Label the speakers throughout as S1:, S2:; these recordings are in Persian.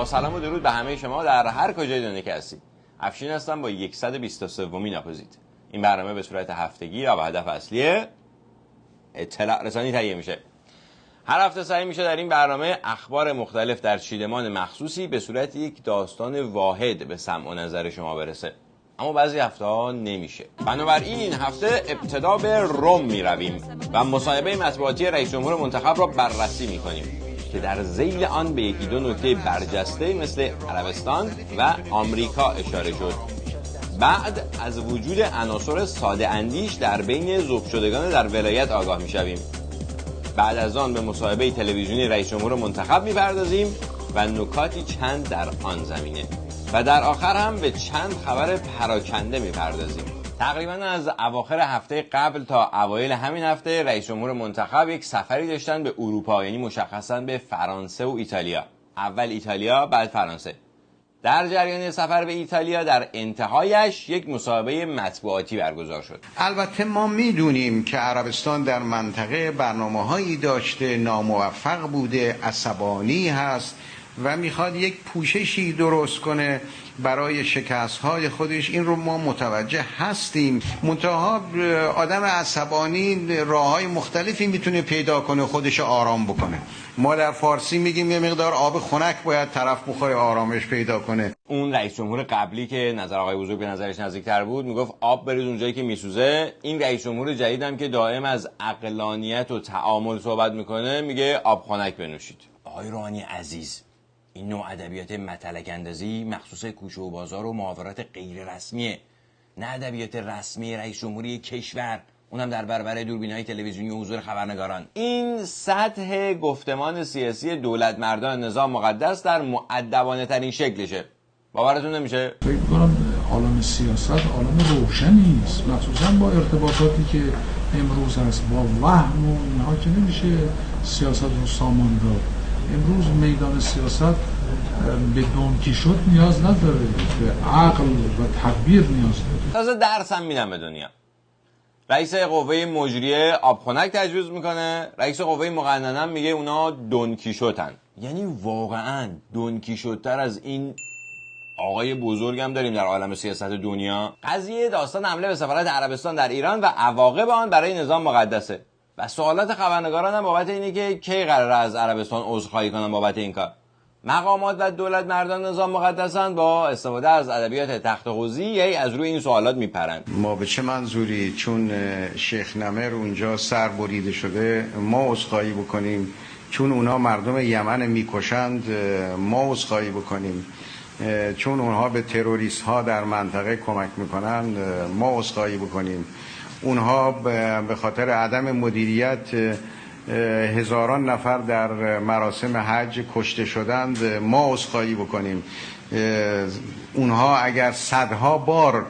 S1: با سلام و درود به همه شما در هر کجای دنیا که هستید. افشین هستم با 123مین اپوزیت. این برنامه به صورت هفتگی و با هدف اصلی اطلاع رسانی تهیه میشه. هر هفته سعی میشه در این برنامه اخبار مختلف در چیدمان مخصوصی به صورت یک داستان واحد به سمع و نظر شما برسه. اما بعضی هفته ها نمیشه. بنابراین این هفته ابتدا به روم میرویم و مصاحبه مطبوعاتی رئیس جمهور منتخب را بررسی میکنیم که در ذیل آن به یکی دو نکته برجسته مثل عربستان و آمریکا اشاره شد. بعد از وجود عناصر ساده اندیش در بین ذوب شدگان در ولایت آگاه میشویم. بعد از آن به مصاحبه تلویزیونی رئیس جمهور منتخب میپردازیم و نکاتی چند در آن زمینه و در آخر هم به چند خبر پراکنده میپردازیم. تقریبا از اواخر هفته قبل تا اوایل همین هفته رئیس جمهور منتخب یک سفری داشتن به اروپا، یعنی مشخصا به فرانسه و ایتالیا. اول ایتالیا بعد فرانسه. در جریان سفر به ایتالیا در انتهایش یک مصاحبه مطبوعاتی برگزار شد.
S2: البته ما میدونیم که عربستان در منطقه برنامه‌هایی داشته، ناموفق بوده، عصبانی هست و میخواد یک پوششی درست کنه برای شکست‌های خودش. این رو ما متوجه هستیم. منتها آدم عصبانی راه‌های مختلفی میتونه پیدا کنه خودش آرام بکنه. ما در فارسی میگیم یه مقدار آب خنک باید طرف بخوره آرامش پیدا کنه.
S1: اون رئیس جمهور قبلی که نظر آقای بزرگ به نظرش نزدیکتر بود میگفت آب برید اونجایی که میسوزه. این رئیس جمهور جدیدم که دائم از عقلانیت و تعامل صحبت میکنه میگه آب خنک بنوشید. آقای روحانی عزیز، این نوع ادبیات متلک اندازی مخصوص کوچه و بازار و محاورات غیر رسمیه، نه ادبیات رسمی رئیس جمهوری کشور، اونم در برابر دوربین‌های تلویزیونی و حضور خبرنگاران. این سطح گفتمان سیاسی دولت مردان نظام مقدس در مؤدبانه ترین شکلشه. باورتون نمیشه؟
S3: فکر کنم عالم سیاست عالم روشنی است، مخصوصا با ارتباطاتی که امروز هست با وهم و اینها که نمیشه سیاست رو سامان داد. امروز میدان سیاست به دونکیشوت نیاز نداره، به عقل و تدبیر نیاز داره.
S1: تازه درس هم میدم به دنیا. رئیس قوه مجریه آبخنک تجویز میکنه، رئیس قوه مقننه هم میگه اونا دونکیشوتن. یعنی واقعا دونکیشوت‌تر از این آقای بزرگم داریم در عالم سیاست دنیا. قضیه داستان حمله به سفارت عربستان در ایران و عواقب آن برای نظام مقدسه و سوالات خبرنگاران هم بابت اینه که کی قراره از عربستان عذرخواهی کنن بابت این کار. مقامات و دولت مردان نظام مقدسن با استفاده از ادبیات تخت قوزی از روی این سوالات میپرند.
S2: ما به چه منظوری؟ چون شیخ نمر اونجا سر بریده شده ما عذرخواهی بکنیم؟ چون اونا مردم یمن میکشند ما عذرخواهی بکنیم؟ چون اونها به تروریست ها در منطقه کمک میکنن ما عذرخواهی بکنیم؟ اونها به خاطر عدم مدیریت هزاران نفر در مراسم حج کشته شدند ما عذرخواهی بکنیم؟ اونها اگر صدها بار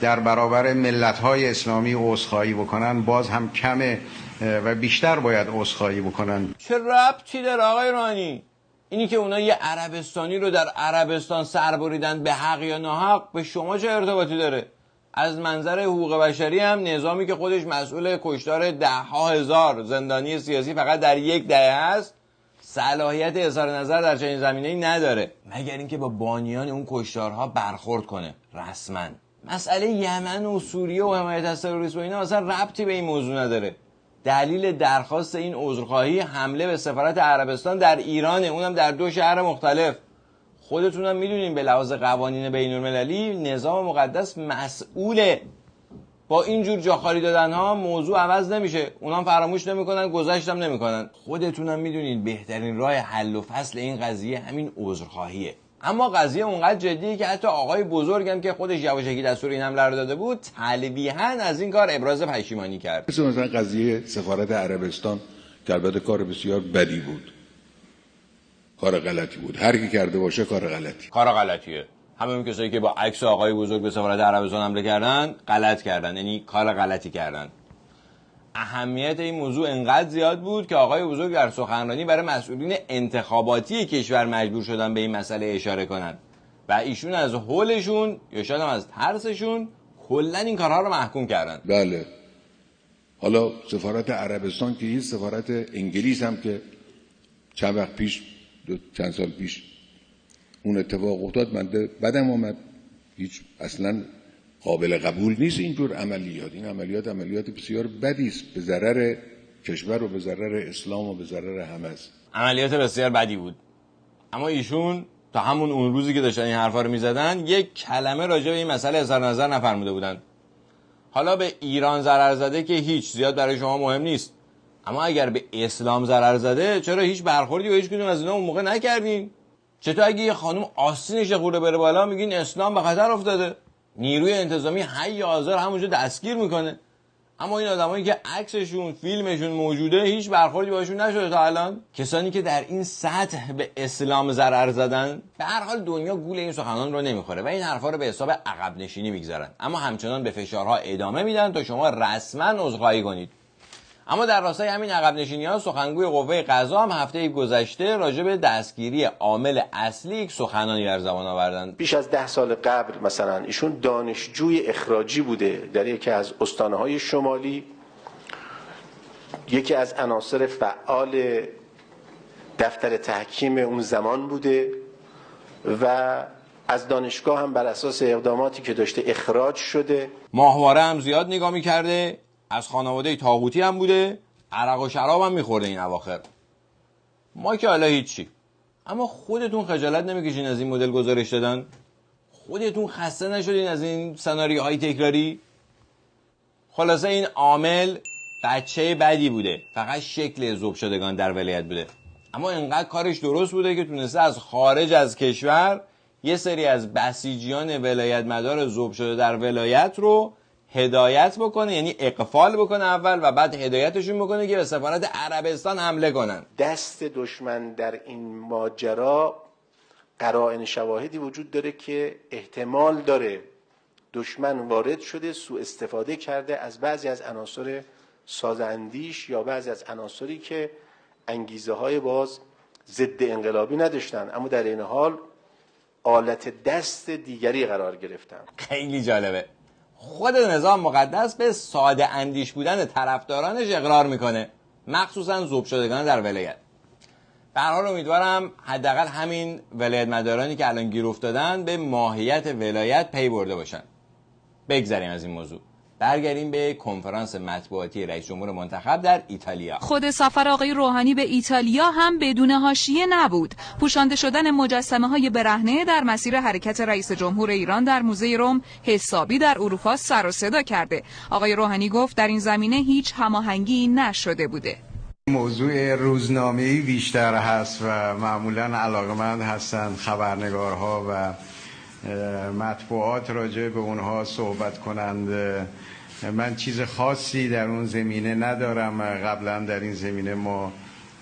S2: در برابر ملت‌های اسلامی عذرخواهی بکنن باز هم کمه و بیشتر باید عذرخواهی بکنن.
S1: چه ربطی داره آقای روحانی؟ اینی که اونا یه عربستانی رو در عربستان سر بریدن به حق یا ناحق به شما چه ارتباطی داره؟ از منظر حقوق بشری هم نظامی که خودش مسئول کشتار 10,000 زندانی سیاسی فقط در یک دهه است صلاحیت اظهار نظر در چنین زمینه‌ای نداره مگر اینکه با بانیان اون کشتارها برخورد کنه رسما. مسئله یمن و سوریه و حمایت از تروریسم و اینا اصلا ربطی به این موضوع نداره. دلیل درخواست این عذرخواهی حمله به سفارت عربستان در ایرانه، اونم در 2 شهر مختلف. خودتونم میدونین به لحاظ قوانین بین المللی نظام مقدس مسئوله. با اینجور جاخالی دادن ها موضوع عوض نمیشه، اونام فراموش نمیکنن، گذشتم نمیکنن. خودتونم میدونین بهترین راه حل و فصل این قضیه همین عذرخواهیه. اما قضیه اونقدر جدیه که حتی آقای بزرگم که خودش یواشکی دستور این حمله رو داده بود تلویحاً از این کار ابراز پشیمانی کرد.
S4: مثلا قضیه سفارت عربستان که البته کار بسیار بدی بود، کار غلطی بود، هر کی کرده باشه کار غلطیه. همون کسایی که با عکس آقای بزرگ به سفارت عربستان حمله کردن غلط کردن، یعنی کار غلطی کردن. اهمیت این موضوع انقدر زیاد بود که آقای بزرگ در سخنرانی برای مسئولین انتخاباتی کشور مجبور شدن به این مسئله اشاره کنن و ایشون از هولشون یا شاید هم از ترسشون کلا این کارها رو محکوم کردن. بله. حالا سفارت عربستان که این سفارت انگلیس هم که چند سال پیش اون اتفاق افتاد، من بدم آمد. هیچ اصلا قابل قبول نیست اینجور عملیات. این عملیات بسیار بدی است، به ضرر کشور و به ضرر اسلام و به ضرر همه است.
S1: عملیات بسیار بدی بود. اما ایشون تا همون اون روزی که داشتن این حرفا رو میزدن یک کلمه راجع به این مسئله اظهار نظر نفرموده بودن. حالا به ایران ضرر زده که هیچ، زیاد برای شما مهم نیست، اما اگر به اسلام ضرر زده چرا هیچ برخوردی و هیچ کدوم از اینا اون موقع نکردین؟ چطور اگه یه خانم آستینش خورده بره بالا میگین اسلام به خطر افتاده؟ نیروی انتظامی حی حاضر همونجا دستگیر میکنه. اما این آدمایی که عکسشون فیلمشون موجوده هیچ برخوردی باشون نشده تا الان. کسانی که در این سطح به اسلام ضرر زدن، به هر حال دنیا گول این سخنان رو نمیخوره و این حرفا رو به حساب عقب نشینی میگذارن، اما همچنان به فشارها ادامه میدن تا شما رسما عذرخواهی کنید. اما در راستای همین عقب نشینی‌ها سخنگوی قوه قضا هم هفته گذشته راجع به دستگیری عامل اصلی یک سخنانی در زبان آوردن.
S5: بیش از 10 سال قبل مثلا ایشون دانشجوی اخراجی بوده در یکی از استان‌های شمالی، یکی از عناصر فعال دفتر تحکیم اون زمان بوده و از دانشگاه هم بر اساس اقداماتی که داشته اخراج شده.
S1: ماهواره هم زیاد نگاه می‌کرده، از خانواده طاغوتی هم بوده، عرق و شراب هم میخورده این اواخر. ما که حالا هیچی. اما خودتون خجالت نمیکشین از این مدل گزارش دادن؟ خودتون خسته نشدین از این سناریوهای تکراری؟ خلاصه این عامل بچه بدی بوده، فقط شکل ذوب شدگان در ولایت بوده، اما اینقدر کارش درست بوده که تونسته از خارج از کشور یه سری از بسیجیان ولایت مدار ذوب شده در ولایت رو هدایت بکنه، یعنی اقفال بکنه اول و بعد هدایتشون بکنه که به سفارت عربستان حمله کنن.
S5: دست دشمن در این ماجرا قرائن شواهدی وجود داره که احتمال داره دشمن وارد شده، سوء استفاده کرده از بعضی از عناصر سازاندیش یا بعضی از عناصری که انگیزه های باز ضد انقلابی نداشتن اما در این حال آلت دست دیگری قرار گرفتن.
S1: خیلی جالبه. خود نظام مقدس به ساده اندیش بودن طرفدارانش اقرار میکنه، مخصوصا ذوب شدگان در ولایت. به هر حال امیدوارم حداقل همین ولایت مدارانی که الان گیر افتادن به ماهیت ولایت پی برده باشن. بگذریم از این موضوع، برگردیم به کنفرانس مطبوعاتی رئیس جمهور منتخب در ایتالیا.
S6: خود سفر آقای روحانی به ایتالیا هم بدون حاشیه نبود. پوشانده شدن مجسمه‌های برهنه در مسیر حرکت رئیس جمهور ایران در موزه روم حسابی در اروپا سر و صدا کرده. آقای روحانی گفت در این زمینه هیچ هماهنگی نشده بوده.
S2: موضوع روزنامه‌ای بیشتر هست و معمولاً علاقمند هستند خبرنگارها و مطبوعات راجع به اونها صحبت کنند. من چیز خاصی در اون زمینه ندارم. قبلا در این زمینه ما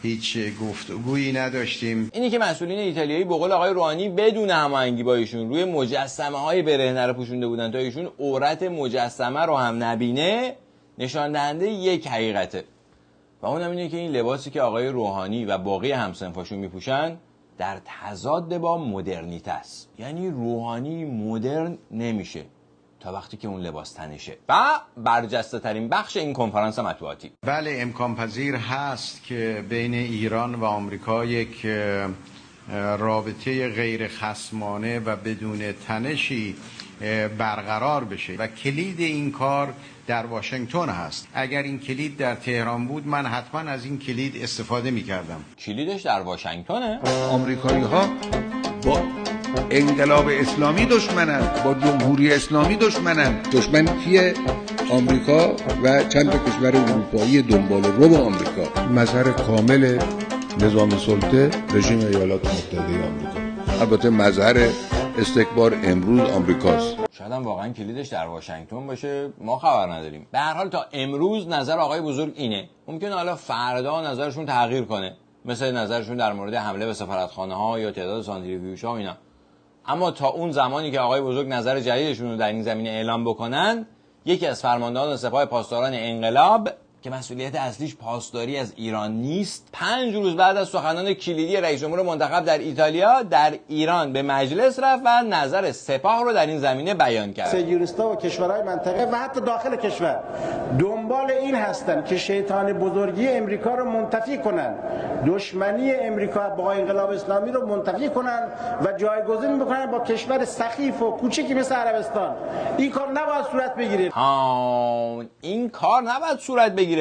S2: هیچ گفتگویی نداشتیم.
S1: اینی که مسئولین ایتالیایی به قول آقای روحانی بدون هماهنگی با ایشون روی مجسمه‌های برهنه رو پوشونده بودن تا ایشون عورت مجسمه رو هم نبینه، نشان دهنده یک حقیقته و اونم اینه که این لباسی که آقای روحانی و باقی همسنفاشون میپوشن در تضاد با مدرنیته است. یعنی روحانی مدرن نمیشه تا وقتی که اون لباس تنشه. و برجسته ترین بخش این کنفرانس مطبوعاتی،
S2: بله امکان پذیر هست که بین ایران و آمریکا یک رابطه غیر خصمانه و بدون تنشی برقرار بشه و کلید این کار در واشنگتن هست. اگر این کلید در تهران بود من حتما از این کلید استفاده می‌کردم.
S1: کلیدش در واشنگتنه؟
S4: آمریکایی‌ها با انقلاب اسلامی دشمنن، با جمهوری اسلامی دشمنن. دشمن کیه؟ آمریکا و چند تا کشور اروپایی دنبال رو با آمریکا. مظهر کامل نظام سلطه رژیم ایالات متحده آمریکا. البته مظهر استکبار امروز آمریکاست.
S1: شاید هم واقعا کلیدش در واشنگتن باشه، ما خبر نداریم. به هر حال تا امروز نظر آقای بزرگ اینه. ممکنه حالا فردا نظرشون تغییر کنه، مثل نظرشون در مورد حمله به سفارتخانه‌ها یا تعداد سانتریفیوژها و اینا. اما تا اون زمانی که آقای بزرگ نظر جدیدشون رو در این زمینه اعلام بکنن، یکی از فرماندهان سپاه پاسداران انقلاب که مسئولیت اصلیش پاسداری از ایران نیست، 5 روز بعد از سخنان کلیدی رئیس جمهور منتخب در ایتالیا در ایران به مجلس رفت و نظر سپاه رو در این زمینه بیان کرد.
S7: سیوریستا و کشورهای منطقه و حتی داخل کشور دنبال این هستند که شیطان بزرگی امریکا رو منتفی کنن، دشمنی امریکا با انقلاب اسلامی رو منتفی کنن و جایگزین بکنن با کشور سخیف و کوچکی مثل عربستان. این کار نباید صورت بگیره.
S1: این کار نباید صورت بگیره.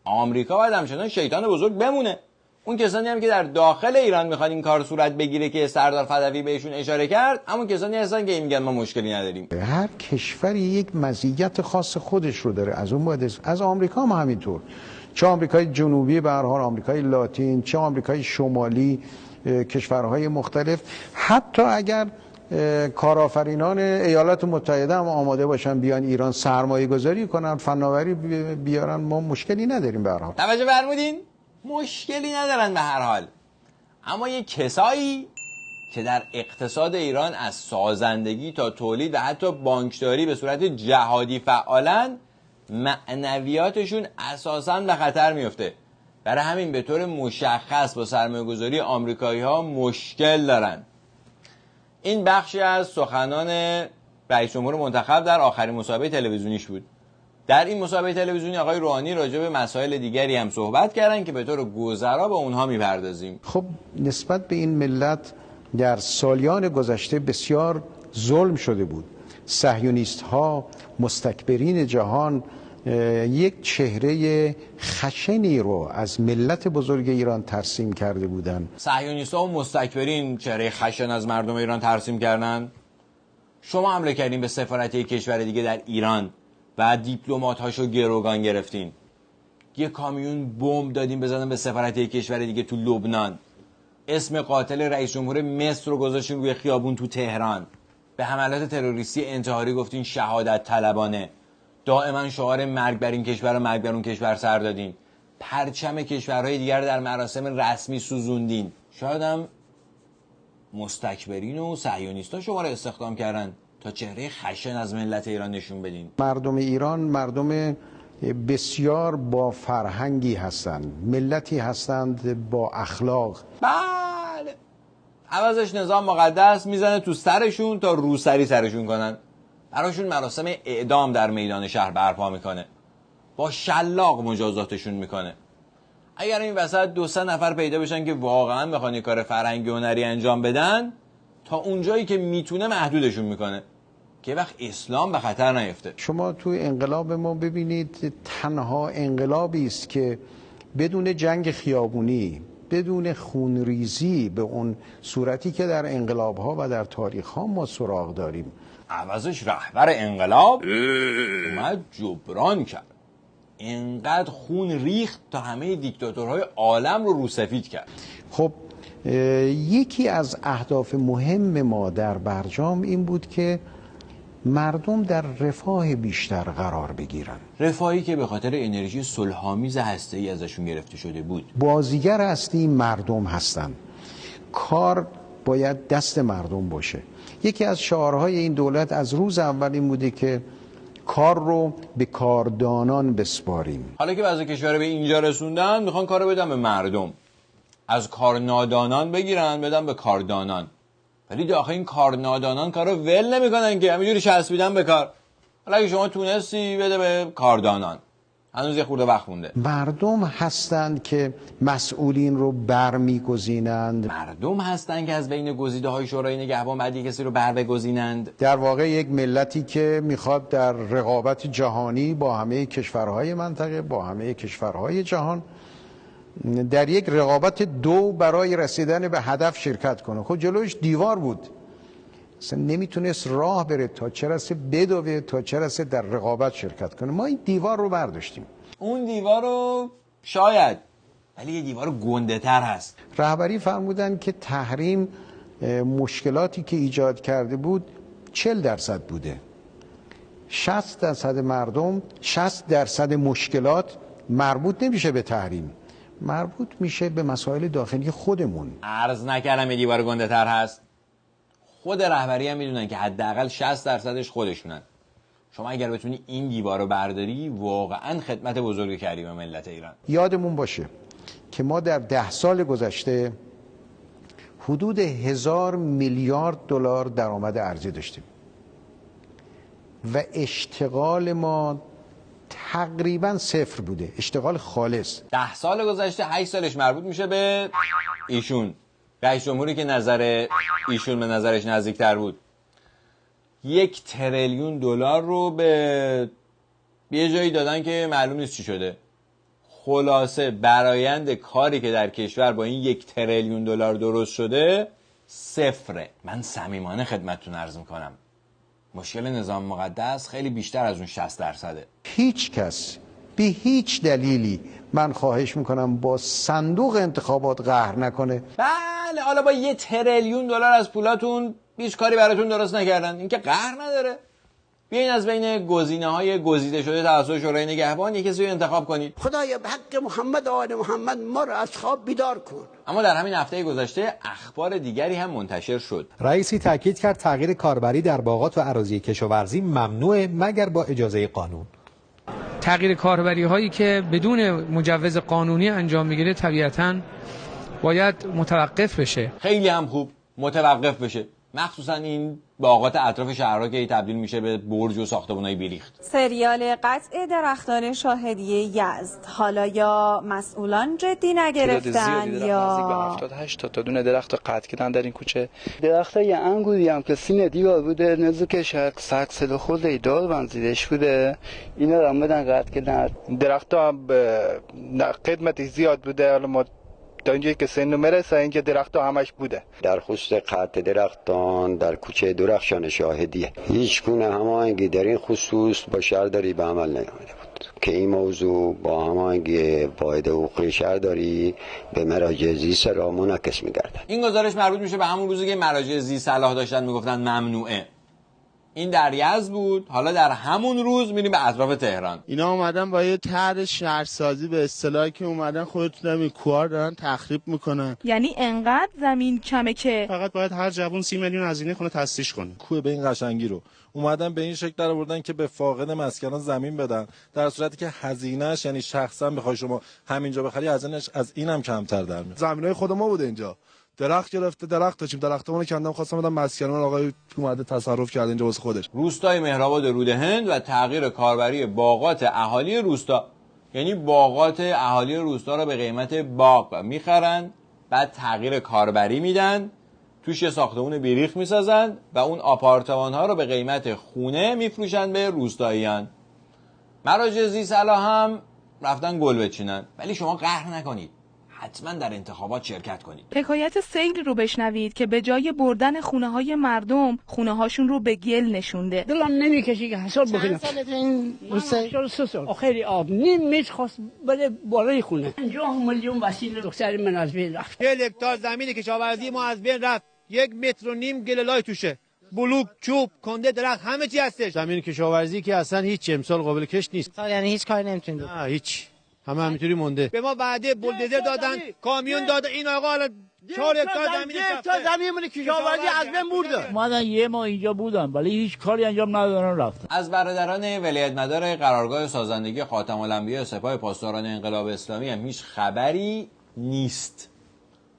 S1: آمریکا باید همچنان شیطان بزرگ بمونه. اون کسانی هم که در داخل ایران میخوان این کار صورت بگیره که سردار فدوی بهشون اشاره کرد، همون کسانی هستن که میگن ما مشکلی نداریم.
S2: هر کشوری یک مزیت خاص خودش رو داره. از اون باید از آمریکا هم همینطور، چه آمریکای جنوبی به هر حال، آمریکای لاتین، چه آمریکای شمالی، کشورهای مختلف، حتی اگر کارآفرینان ایالات متحده هم آماده باشن بیان ایران سرمایه گذاری کنن، فناوری بیارن، ما مشکلی نداریم به هر حال.
S1: توجه فرمودین؟ مشکلی ندارن به هر حال. اما یک کسایی که در اقتصاد ایران از سازندگی تا تولید و حتی بانکداری به صورت جهادی فعالن، معنویاتشون اساساً به خطر میفته. برای همین به طور مشخص با سرمایه‌گذاری آمریکایی‌ها مشکل دارن. این بخشی از سخنان رئیس جمهور منتخب در آخرین مسابقه تلویزیونیش بود. در این مسابقه تلویزیونی آقای روحانی راجع به مسائل دیگری هم صحبت کردن که به طور گذرا به اونها میپردازیم.
S2: خب نسبت به این ملت در سالیان گذشته بسیار ظلم شده بود. صهیونیست ها، مستکبرین جهان یک چهره خشنی رو از ملت بزرگ ایران ترسیم کرده بودند.
S1: صهیونیست ها و مستکبرین چهره خشن از مردم ایران ترسیم کردن. شما حمله کردین به سفارت یک کشور دیگه در ایران و دیپلمات‌هاشو گروگان گرفتین. یه کامیون بمب دادین بزنن به سفارت یک کشور دیگه تو لبنان. اسم قاتل رئیس جمهور مصر رو گذاشتین روی خیابون تو تهران. به حملات تروریستی انتحاری گفتین شهادت طلبانه. دائما شعار مرگ بر این کشور و مرگ بر اون کشور سر دادین. پرچم کشورهای دیگر در مراسم رسمی سوزوندین. شاید هم مستکبرین و صهیونیستا شما رو استخدام کردن تا چهره خشن از ملت ایران نشون بدین.
S2: مردم ایران مردم بسیار با فرهنگی هستند، ملتی هستند با اخلاق.
S1: بله، عوضش نظام مقدس میزنه تو سرشون تا روسری سرشون کنن. براشون مراسم اعدام در میدان شهر برپا میکنه، با شلاق مجازاتشون میکنه. اگر این وسط 2-3 نفر پیدا بشن که واقعا بخوان کار فرهنگی و هنری انجام بدن، تا اونجایی که میتونه محدودشون میکنه که وقت اسلام به خطر نیفته.
S2: شما تو انقلاب ما ببینید تنها انقلابی است که بدون جنگ خیابونی، بدون خونریزی به اون صورتی که در انقلاب‌ها و در تاریخ‌ها ما سراغ داریم.
S1: عوضش رهبر انقلاب اومد جبران کرد. اینقدر خون ریخت تا همه دیکتاتورهای عالم رو روسفید کرد.
S2: خب یکی از اهداف مهم ما در برجام این بود که مردم در رفاه بیشتر قرار بگیرن.
S1: رفاهی که به خاطر انرژی صلح‌آمیز هسته‌ای ازشون گرفته شده بود.
S2: بازیگر اصلی مردم هستن. کار باید دست مردم باشه. یکی از شعارهای این دولت از روز اول این بوده که کار رو به کاردانان بسپاریم.
S1: حالا که بعضی کشورها به اینجا رسوندن، میخوان کارو بدن به مردم. از کارنادانان بگیرن بدن به کاردانان. ولی داخل این کارنادانان کارو ول نمیکنن که همینجوری چسبیدن به کار. حالا اگه شما تونستی بده به کاردانان. هنوز یه خورده وقت مونده.
S2: مردم هستند که مسئولین رو برمیگزینند.
S1: مردم هستند که از بین گزیده‌های شورای نگهبان بعد کسی رو بگزینند.
S2: در واقع یک ملتی که میخواد در رقابت جهانی با همه کشورهای منطقه، با همه کشورهای جهان در یک رقابت برای رسیدن به هدف شرکت کنه. خب جلوش دیوار بود، اصلا نمیتونست راه بره تا چه رسه بدوه، تا چه رسه در رقابت شرکت کنه. ما این دیوار رو برداشتیم.
S1: اون دیوار رو شاید، ولی یه دیوار گنده تر هست.
S2: رهبری فرمودن که تحریم مشکلاتی که ایجاد کرده بود 40% بوده. 60% مردم، 60% مشکلات مربوط نمیشه به تحریم، مربوط میشه به مسائل داخلی خودمون.
S1: عرض نکردم یه دیوار گنده تر هست. خود رهبری هم میدونن که حداقل 60%ش خودشونن. شما اگر بتونی این دیوار رو برداری واقعا خدمت بزرگی کردی به ملت ایران.
S2: یادمون باشه که ما در 10 سال گذشته حدود 1000 میلیارد دلار درآمد ارزی داشتیم و اشتغال ما تقریبا صفر بوده، اشتغال خالص.
S1: 10 سال گذشته 8 سالش مربوط میشه به ایشون، رئیس جمهوری که نظر ایشون به نظرش نزدیکتر بود. 1 تریلیون دلار رو به یه جایی دادن که معلوم نیست چی شده. خلاصه برآیند کاری که در کشور با این 1 تریلیون دلار درست شده صفره. من صمیمانه خدمتتون عرض میکنم مشکل نظام مقدس خیلی بیشتر از اون 60%.
S2: هیچ کس به هیچ دلیلی من خواهش میکنم با صندوق انتخابات قهر نکنه.
S1: بله حالا با 1 تریلیون دلار از پولاتون هیچ کاری براتون درست نکردن، این که قهر نداره. بیاین از بین گزینه‌های گزیده شده توسط شورای نگهبان یک کسی رو انتخاب کنید.
S8: خدایا به حق محمد و آل محمد ما رو از خواب بیدار کن.
S1: اما در همین هفته گذشته اخبار دیگری هم منتشر شد.
S9: رئیسی تاکید کرد تغییر کاربری در باغات و اراضی کشاورزی ممنوعه مگر با اجازه قانون.
S10: تغییر کاربری هایی که بدون مجوز قانونی انجام میگیره طبیعتاً باید متوقف بشه.
S1: خیلی هم خوب متوقف بشه، مخصوصا این باغات اطراف شهرها که تبدیل میشه به برج و ساختمان‌های بیریخت.
S11: سریال قطع درختان شاهدی یزد، حالا یا مسئولان جدی نگرفتن یا
S12: 78 تا دونه درخت قطع کردن در این کوچه. درختای انگوری هم که سینه دیوار بوده، نزدیکش ساکسل خورده دار بنزیدش بوده، اینا رو آمدن قطع کردن. درخت‌ها قدمتش زیاد بوده، حالا ما تا اینجایی که سن مرسه اینجا درخت‌ها همش بوده.
S13: در خصوص قطع درختان در کوچه درخشان شاهدیه هیچ گونه هماهنگی در این خصوص با شهرداری به عمل نیامده بود که این موضوع با هماهنگی واحد حقوقی شهرداری به مراجع ذی صلاح منعکس می‌گردد.
S1: این گزارش مربوط میشه به همون روزی که مراجع ذی صلاح داشتن میگفتن ممنوعه. این در یزد بود، حالا در همون روز میریم به اطراف تهران.
S14: اینا اومدن با یه طرح شهرسازی به اصطلاحی که اومدن خودتون هم کوار دارن تخریب میکنن.
S15: یعنی انقدر زمین کمه که
S14: فقط باید هر جوون 30 میلیون هزینه کنه تاسیس کنه.
S16: کوه به این قشنگی رو اومدن به این شکل در آوردن که به فاقد مسکنان زمین بدن، در صورتی که هزینه‌اش یعنی شخصا بخوای شما همینجا بخری هزینه‌اش از اینم کمتر در میاد.
S17: زمینای خود ما بوده اینجا. درخت گرفته، درخت داشتیم، درختمون کندم خواستم بدم مسکنان، آقای اومده تصرف کرد اینجا واسه خودش.
S1: روستای مهرآباد رودهند و تغییر کاربری باغات اهالی روستا، یعنی باغات اهالی روستا رو به قیمت باغ میخرن، بعد تغییر کاربری میدن، توش یه ساختمون بیریخ میسازن و اون آپارتمان ها رو به قیمت خونه میفروشن به روستاییان. مراجع ذی صلاح هم رفتن گل بچینن. ولی شما قهر نکنید، حتما در انتخابات شرکت کنید.
S15: حکایت سیل رو بشنوید که به جای بردن خونه های مردم خونه هاشون رو به گل نشونده.
S8: دلم نمیکشه که حساب بکنم. چند سالت این روسته؟ 3 سال. خیلی آب نیم متر خواست بره بالای خونه. 50 میلیون وسیله دختر من از بین رفت.
S18: 40 هکتار زمین کشاورزی ما از بین رفت. 1.5 متر گللای توشه. بلوک، چوب، کنده، درخت، همه چی هستش. زمین کشاورزی که اصلا هیچ امسال قابل کشت نیست.
S19: یعنی هیچ کاری نمیتونید.
S18: نه هیچ. همه همینطوری مونده. به ما وعده بولدوزر دادن، کامیون دادن، این آقا الان 4 هکتار زمین
S8: زمین کشاورزی از بین برده.
S20: اومدن یه ما اینجا بودن ولی هیچ کاری انجام ندادن رفتن.
S1: از برادران ولایت مدار قرارگاه سازندگی خاتم الانبیاء سپاه پاسداران انقلاب اسلامی هم هیچ خبری نیست.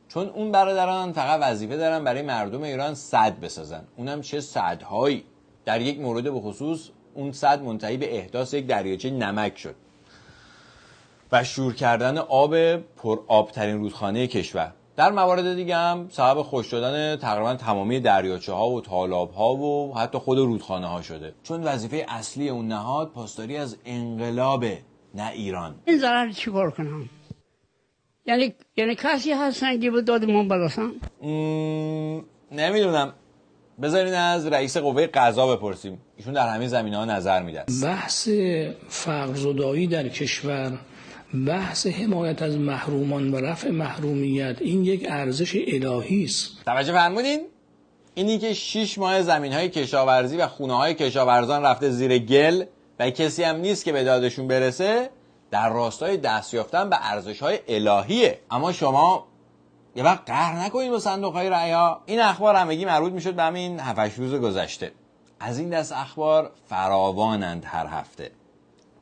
S1: چون اون برادران فقط وظیفه دارن برای مردم ایران سد بسازن. اونم چه سدهایی. در یک مورد به خصوص اون سد منتهی به احداث یک دریاچه نمک شد و شور کردن آب پر آبترین رودخانه کشور. در موارد دیگه هم سبب خشک شدن تقریبا تمامی دریاچه ها و تالاب ها و حتی خود رودخانه ها شده. چون وظیفه اصلی اون نهاد پاسداری از انقلابه، نه ایران.
S8: این ضرر چیکار کنم؟ یعنی کسی هستن که داد من براسن؟
S1: نمیدونم. بذارین از رئیس قوه قضا بپرسیم. ایشون در همین زمینه‌ها نظر میدن.
S21: بحث فقرزدایی در کشور، بحث حمایت از محرومان و رفع محرومیت، این یک ارزش الهی است.
S1: توجه فرمودین؟ اینی که 6 ماه زمین‌های کشاورزی و خونه‌های کشاورزان رفته زیر گل و کسی هم نیست که به دادشون برسه، در راستای دست یافتن به ارزش‌های الهیه. اما شما یه وقت قهر نکنید با صندوق‌های رأی‌ها. این اخبار همگی مربوط میشد به همین 7-8 روز گذشته. از این دست اخبار فراوانند هر هفته،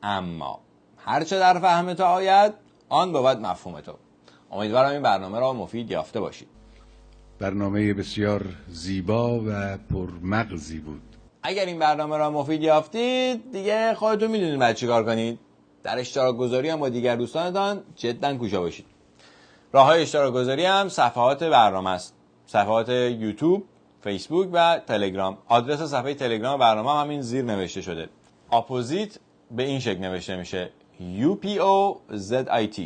S1: اما هرچه در فهم تو آید آن بود مفهوم تو. امیدوارم این برنامه را مفید یافته باشید.
S2: برنامه بسیار زیبا و پرمغزی بود.
S1: اگر این برنامه را مفید یافتید دیگه خودتون میدونید باید چی کار کنید. در اشتراک گذاری هم با دیگر دوستانتان جدا کوشا باشید. راههای اشتراک گذاری هم صفحات برنامه است. صفحات یوتیوب، فیسبوک و تلگرام. آدرس صفحه تلگرام برنامه هم همین زیر نوشته شده. اپوزیت به این شکل نوشته میشه UPOZIT.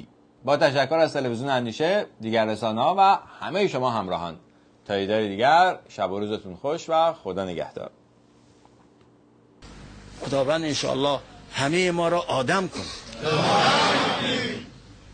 S1: با تشکر از تلویزیون اندیشه، دیگر رسانه‌ها و همه شما همراهان. تا دیدار دیگر، شب و روزتون خوش و خدا نگهدار.
S20: خداوند انشاءالله همه ما را آدم کن.